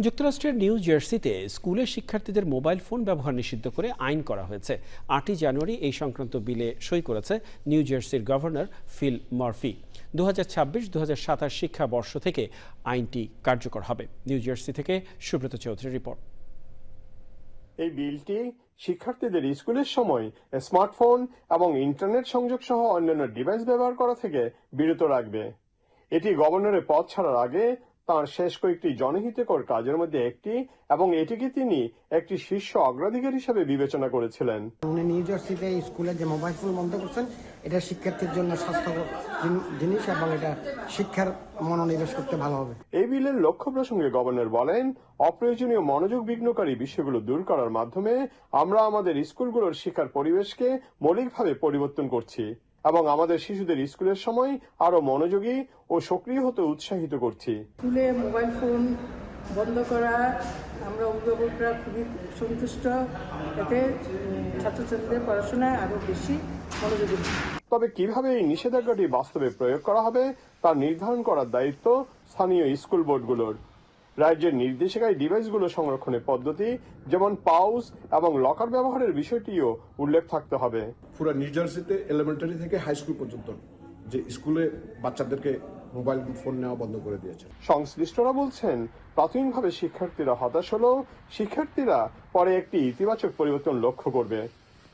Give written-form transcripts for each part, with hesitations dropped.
যুক্তরাষ্ট্রের নিউ জার্সিতে স্কুলের শিক্ষার্থীদের মোবাইল ফোন ব্যবহার নিষিদ্ধ করে আইন করা হয়েছে। 8ই জানুয়ারি এই সংক্রান্ত বিলে সই করেছে নিউ জার্সির গভর্নর ফিল মারফি। 2026-2027 শিক্ষাবর্ষ থেকে আইনটি কার্যকর হবে। নিউ জার্সি থেকে সুব্রত চৌধুরীর রিপোর্ট। এই বিলটি শিক্ষার্থীদের স্কুলের সময় স্মার্টফোন এবং ইন্টারনেট সংযোগ সহ অন্যান্য ডিভাইস ব্যবহার করা থেকে বিরত রাখবে। এটি গভর্নরের পদ ছাড়ার আগে তাঁর শেষ কয়েকটি জনহিতকর কাজের মধ্যে একটি, এবং এটিকে তিনি একটি শীর্ষ অগ্রাধিকার হিসেবে বিবেচনা করেছিলেন। উনি নিউ জার্সিতে স্কুলে যে মোবাইল ফোন বন্ধ করছেন, এটা শিক্ষার্থীর জন্য স্বাস্থ্যকর জিনিস এবং এটা শিক্ষার মনোনিবেশ করতে ভালো হবে। এই বিলের লক্ষ্য প্রসঙ্গে গভর্নর বলেন, অপ্রয়োজনীয় মনোযোগ বিঘ্নকারী বিষয়গুলো দূর করার মাধ্যমে আমরা আমাদের স্কুলগুলোর শিক্ষার পরিবেশকে মৌলিকভাবে পরিবর্তন করছি এবং আমাদের শিশুদের স্কুলের সময় আরো মনোযোগী ও সক্রিয় হতে উৎসাহিত করছি। স্কুলে মোবাইল ফোন বন্ধ করা আমরা অভিভাবকরা খুবই সন্তুষ্ট, এতে ছাত্রছাত্রীদের পড়াশোনায় আরো বেশি মনোযোগী। তবে কিভাবে এই নিষেধাজ্ঞাটি বাস্তবে প্রয়োগ করা হবে তা নির্ধারণ করার দায়িত্ব স্থানীয় স্কুল বোর্ডগুলোর। রাজ্যের নির্দেশিকায় ডিভাইসগুলো সংরক্ষণের পদ্ধতি, যেমন পাউচ এবং লকার ব্যবহারের বিষয়টিও উল্লেখ থাকতে হবে। পুরো নিউ জার্সিতে এলিমেন্টারি থেকে হাই স্কুল পর্যন্ত যে স্কুলে বাচ্চাদেরকে মোবাইল ফোন নেওয়া বন্ধ করে দিয়েছে। সংশ্লিষ্টরা বলছেন, প্রাথমিকভাবে শিক্ষার্থীরা হতাশ হলেও শিক্ষার্থীরা পরে একটি ইতিবাচক পরিবর্তন লক্ষ্য করবে।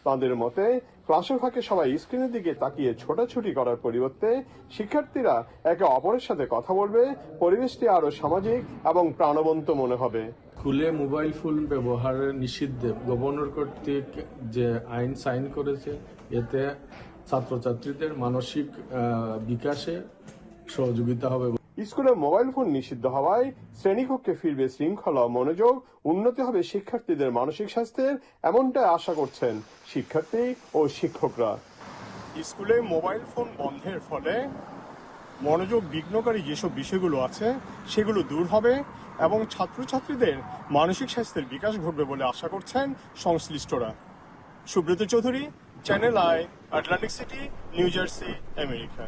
তাদের মতে, ক্লাসের ফাঁকে সবাই স্ক্রিনের দিকে তাকিয়ে ছোটাছুটি করার পরিবর্তে শিক্ষার্থীরা একে অপরের সাথে কথা বলবে, পরিবেশটি আরো সামাজিক এবং প্রাণবন্ত মনে হবে। স্কুলে মোবাইল ফোন ব্যবহারের নিষিদ্ধে গভর্নর কর্তৃক যে আইন সাইন করেছে, এতে ছাত্রছাত্রীদের মানসিক বিকাশে সহযোগিতা হবে। স্কুলে মোবাইল ফোন নিষিদ্ধ হওয়ায় শ্রেণীকক্ষে ফিরবে শৃঙ্খলা ও মনোযোগ, উন্নতি হবে শিক্ষার্থীদের মানসিক স্বাস্থ্যের, এমনটাই আশা করছেন শিক্ষার্থী ও শিক্ষকরা। স্কুলে মোবাইল ফোন বন্ধের ফলে মনোযোগ বিঘ্নকারী যেসব বিষয়গুলো আছে সেগুলো দূর হবে এবং ছাত্রছাত্রীদের মানসিক স্বাস্থ্যের বিকাশ ঘটবে বলে আশা করছেন সংশ্লিষ্টরা। Subrata Chowdhury, channel I, Atlantic city, new jersey, America.